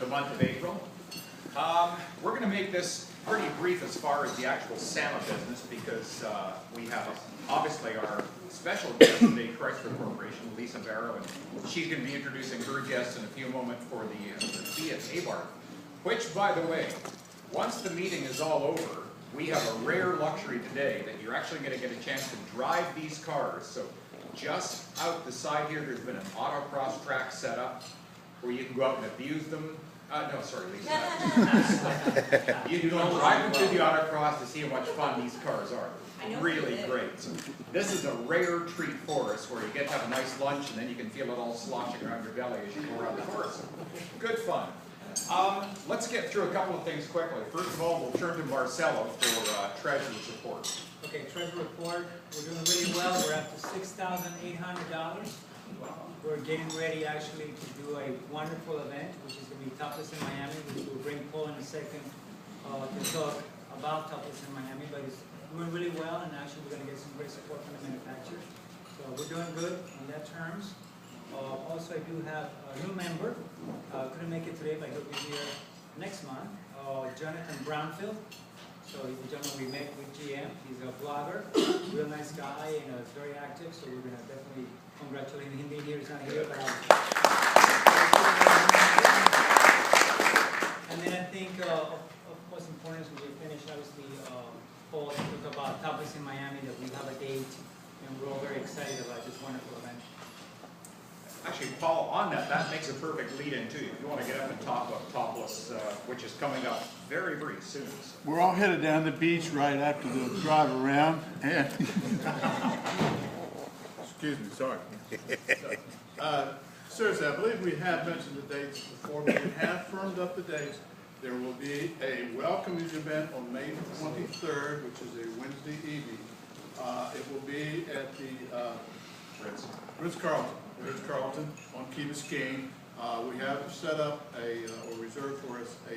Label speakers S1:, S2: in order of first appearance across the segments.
S1: month of April. We're going to make this pretty brief as far as the actual SAMA business because we have obviously our special guest today, Chrysler Corporation, Lisa Barrow, and she's going to be introducing her guests in a few moments for the Fiat Abarth, which, by the way, once the meeting is all over, we have a rare luxury today that you're actually going to get a chance to drive these cars. So just out the side here, there's been an autocross track set up where you can go out and abuse them. No, sorry, Lisa. You can go drive them through the autocross to see how much fun these cars are. Really great. So this is a rare treat for us where you get to have a nice lunch and then you can feel it all sloshing around your belly as you go around the course. Good fun. Let's get through a couple of things quickly. First of all, we'll turn to Marcelo for Treasurer's report.
S2: Okay, Treasury report. We're doing really well. We're up to $6,800. We're getting ready actually to do a wonderful event, which is going to be Topless in Miami, which we'll bring Paul in a second to talk about Topless in Miami. But it's doing really well, and actually we're going to get some great support from the manufacturer. So we're doing good on that terms. Also, I do have a new member. Couldn't make it today, but he'll be here next month. Jonathan Brownfield. So he's the gentleman we met with GM. He's a blogger, real nice guy, and very active. So we're going to definitely congratulate him being here. He's not here, but and then I think of most important is when we finish, obviously, Paul talked about Topless in Miami, that we have a date, and we're all very excited about this wonderful event.
S1: Actually, Paul, on that, that makes a perfect lead-in too. If you want to get up and talk about Topless, which is coming up very, very soon. So.
S3: We're all headed down the beach right after the drive around. And excuse me, sorry. Seriously, I believe we have mentioned the dates before, but we have firmed up the dates. There will be a welcoming event on May 23rd, which is a Wednesday evening. It will be at the Ritz-Carlton on Key Biscayne. We have set up or reserved for us I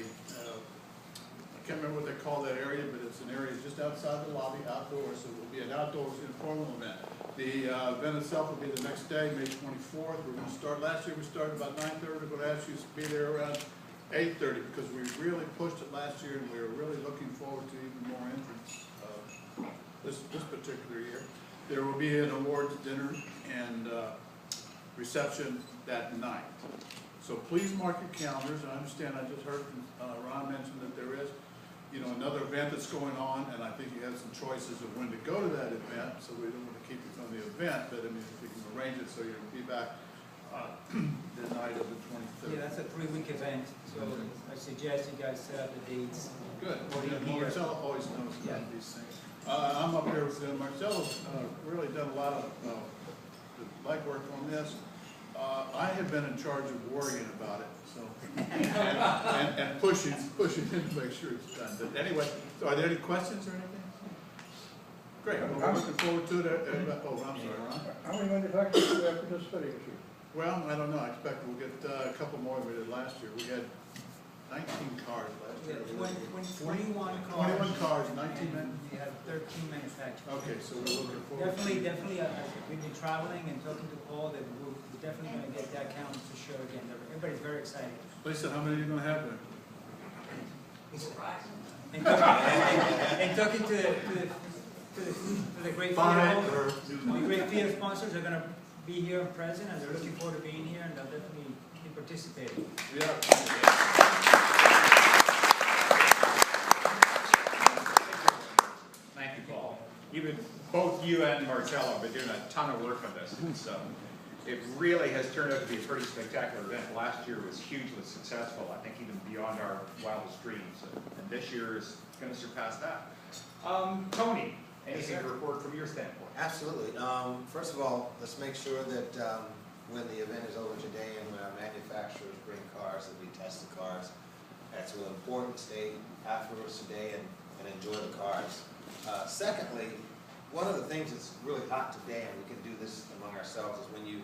S3: can't remember what they call that area, but it's an area just outside the lobby, outdoors, so it will be an outdoors informal event. The event itself will be the next day, May 24th. We're going to start, last year we started about 9:30. We're going to ask you to be there around 8:30 because we really pushed it last year and we are really looking forward to even more entrants this particular year. There will be an awards dinner and reception that night. So please mark your calendars. I understand, I just heard Ron mention that there is, another event that's going on, and I think you have some choices of when to go to that event, so we don't want to keep you from the event, but I mean, if we can arrange it so you'll be back the night of the 23rd.
S2: Yeah, that's a 3-week event, so I suggest you guys set up the dates.
S3: Good. Marcelo always knows about these things. I'm up here with Marcelo's really done a lot of the legwork on this. I have been in charge of worrying about it, so and pushing him to make sure it's done. But anyway, so are there any questions or anything? Great. Well, I'm looking forward to it. Oh, I'm sorry, Ron.
S4: How many manufacturers do we have participating this year?
S3: Well, I don't know. I expect we'll get a couple more than we did last year. We had 19 cars last year.
S2: 21 cars.
S3: 21 cars, 19 men.
S2: We have 13 manufacturers.
S3: Okay, so we're looking forward.
S2: Definitely. We've been traveling and talking to Paul. That we're definitely going to get that count for sure again. Everybody's very excited.
S3: Lisa, how many are you going to have there?
S2: And talking to the great Fiat sponsors, are going to be here and present, and they're looking forward to being here, and they'll definitely be participating.
S3: Yeah.
S1: Thank you, Paul. Both you and Marcelo have been doing a ton of work on this. It really has turned out to be a pretty spectacular event. Last year was hugely successful, I think even beyond our wildest dreams. And this year is going to surpass that. Tony, anything to report from your standpoint?
S5: Absolutely. First of all, let's make sure that when the event is over today and when our manufacturers bring cars and we test the cars, that's really important. Stay afterwards today and enjoy the cars. Secondly, one of the things that's really hot today, and we can do this among ourselves, is when you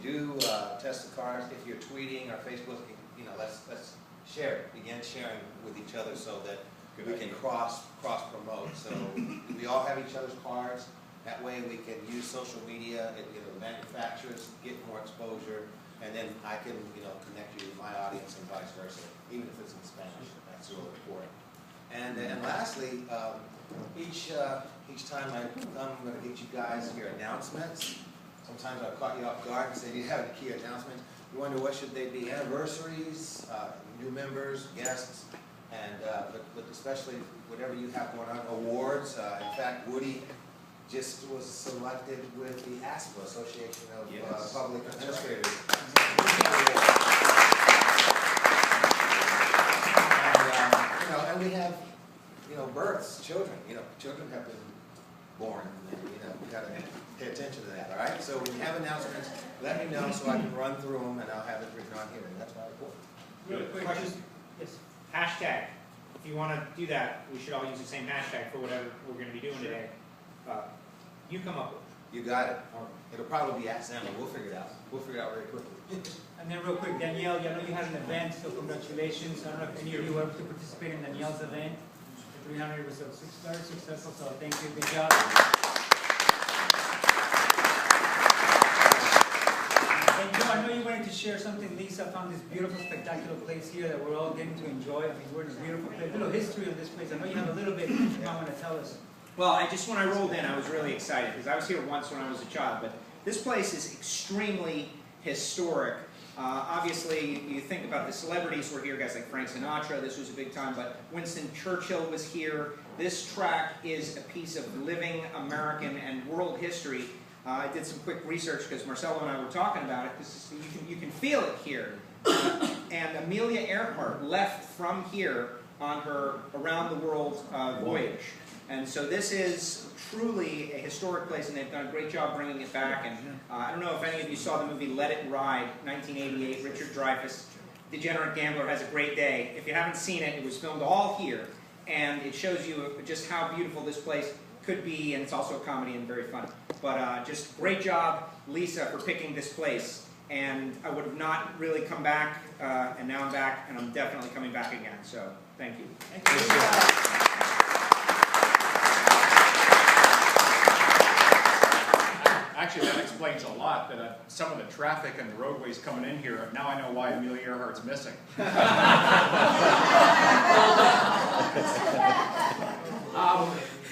S5: do test the cars, if you're tweeting or Facebook, let's share it. Begin sharing with each other so that we can cross promote. So we all have each other's cars. That way we can use social media, and, the manufacturers get more exposure. and then I can, connect you with my audience and vice versa, even if it's in Spanish. That's really important. And lastly, each time I come, I'm going to get you guys your announcements. Sometimes I've caught you off guard and say, "Do you have any key announcements?" You wonder what should they be? Anniversaries, new members, guests, and but especially whatever you have going on, awards. In fact, Woody just was selected with the ASPA, Association of Public Administrators. And we have, births, children. Children have been born, and we got to pay attention to that. All right. So when you have announcements, let me know so I can run through them, and I'll have it written on here. And that's my report.
S2: Real quick,
S6: Question.
S2: yes.
S6: Hashtag. If you want to do that, we should all use the same hashtag for whatever we're going to be doing today. You come up with it.
S5: You got it. It'll probably be at Sandler. We'll figure it out. We'll figure it out very quickly.
S2: And then real quick, Danielle, I know you had an event, so congratulations. I don't know if any of you were able to participate in Danielle's event. The 300 was very successful, so thank you. Good job. And Joe, I know you wanted to share something. Lisa found this beautiful, spectacular place here that we're all getting to enjoy. I mean, we're in a beautiful place. A little history of this place. I know you have a little bit you might want to tell us.
S6: Well, when I rolled in, I was really excited because I was here once when I was a child. But this place is extremely historic. Obviously, you think about the celebrities who were here, guys like Frank Sinatra. This was a big time. But Winston Churchill was here. This track is a piece of living American and world history. I did some quick research because Marcelo and I were talking about it. You can feel it here. And Amelia Earhart left from here on her around the world voyage. And so this is truly a historic place, and they've done a great job bringing it back. And I don't know if any of you saw the movie Let It Ride, 1988, Richard Dreyfuss, Degenerate Gambler Has a Great Day. If you haven't seen it, it was filmed all here, and it shows you just how beautiful this place could be, and it's also a comedy and very fun. But just great job, Lisa, for picking this place. And I would have not really come back, and now I'm back, and I'm definitely coming back again. So thank you.
S2: Thank you.
S1: Actually, that explains a lot, that some of the traffic and the roadways coming in here, now I know why Amelia Earhart's missing.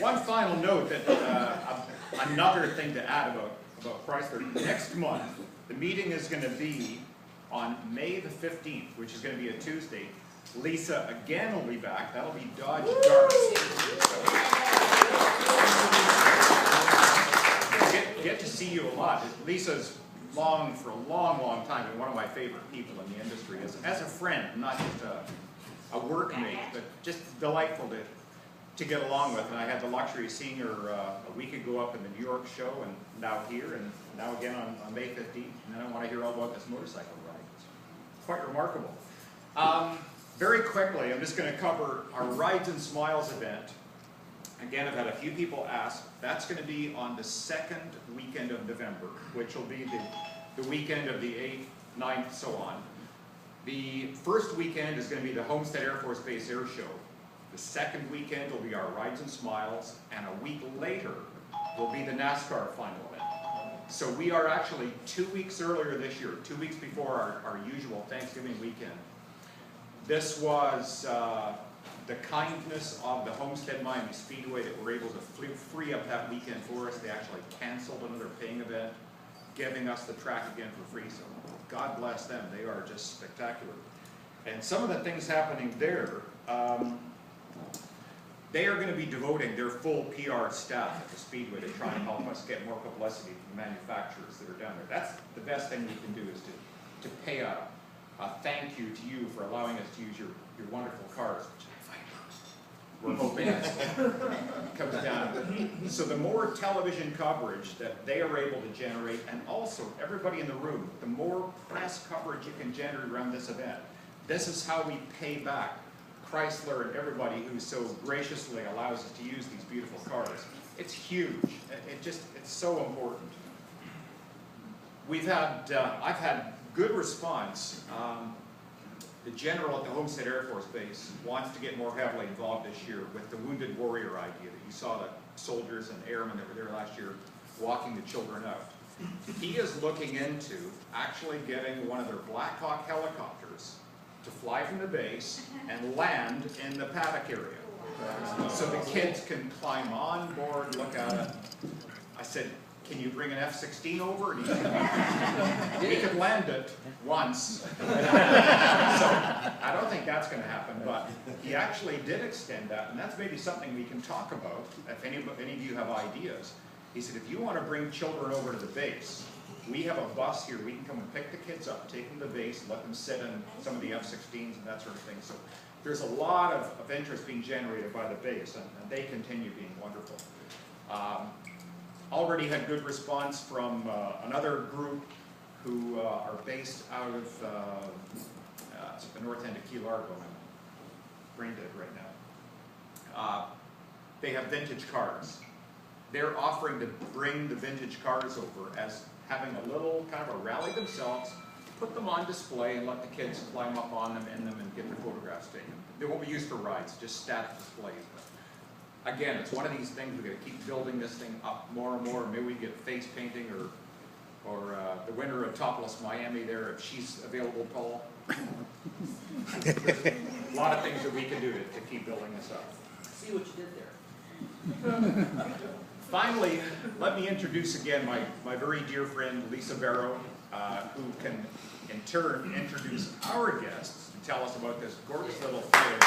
S1: One final note, that another thing to add about Chrysler. Next month, the meeting is going to be on May the 15th, which is going to be a Tuesday. Lisa again will be back. That'll be Dodge Dart. Get to see you a lot. Lisa's for a long time, and one of my favorite people in the industry as a friend, not just a workmate, but just delightful to get along with. And I had the luxury of seeing her a week ago up in the New York show, and now here, and now again on May 15th. And then I want to hear all about this motorcycle ride. It's quite remarkable. Very quickly, I'm just going to cover our Rides and Smiles event. Again, I've had a few people ask. That's going to be on the second weekend of November, which will be the weekend of the 8th, 9th, so on. The first weekend is going to be the Homestead Air Force Base Air Show. The second weekend will be our Rides and Smiles, and a week later will be the NASCAR final event. So we are actually 2 weeks earlier this year, 2 weeks before our usual Thanksgiving weekend. This was the kindness of the Homestead Miami Speedway that were able to free up that weekend for us. They actually canceled another paying event, giving us the track again for free. So God bless them. They are just spectacular. And some of the things happening there, they are going to be devoting their full PR staff at the Speedway to try and help us get more publicity from the manufacturers that are down there. That's the best thing we can do, is to pay a thank you to you for allowing us to use your wonderful cars. We're hoping it comes down. So the more television coverage that they are able to generate, and also everybody in the room, the more press coverage you can generate around this event, this is how we pay back Chrysler and everybody who so graciously allows us to use these beautiful cars. It's huge. It's so important. I've had good response. The general at the Homestead Air Force Base wants to get more heavily involved this year with the Wounded Warrior idea that you saw, the soldiers and airmen that were there last year walking the children out. He is looking into actually getting one of their Black Hawk helicopters to fly from the base and land in the paddock area. So the kids can climb on board, look at it. I said, can you bring an F-16 over? And he said, we could land it once. So I don't think that's going to happen, but he actually did extend that, and that's maybe something we can talk about if any of you have ideas. He said, if you want to bring children over to the base, we have a bus here. We can come and pick the kids up, take them to the base, let them sit in some of the F-16s and that sort of thing. So there's a lot of interest being generated by the base, and they continue being wonderful. Already had good response from another group who are based out of it's at the north end of Key Largo. I'm brain dead right now. They have vintage cars. They're offering to bring the vintage cars over as having a little kind of a rally themselves, put them on display and let the kids climb up on them, in them, and get their photographs taken. They won't be used for rides, just static displays. But again, it's one of these things, we're going to keep building this thing up more and more. Maybe we get face painting or the winner of Topless Miami there, if she's available, Paul. There's a lot of things that we can do to keep building this up.
S7: See what you did there.
S1: Finally, let me introduce again my very dear friend Lisa Barrow, who can in turn introduce our guests to tell us about this gorgeous little theater.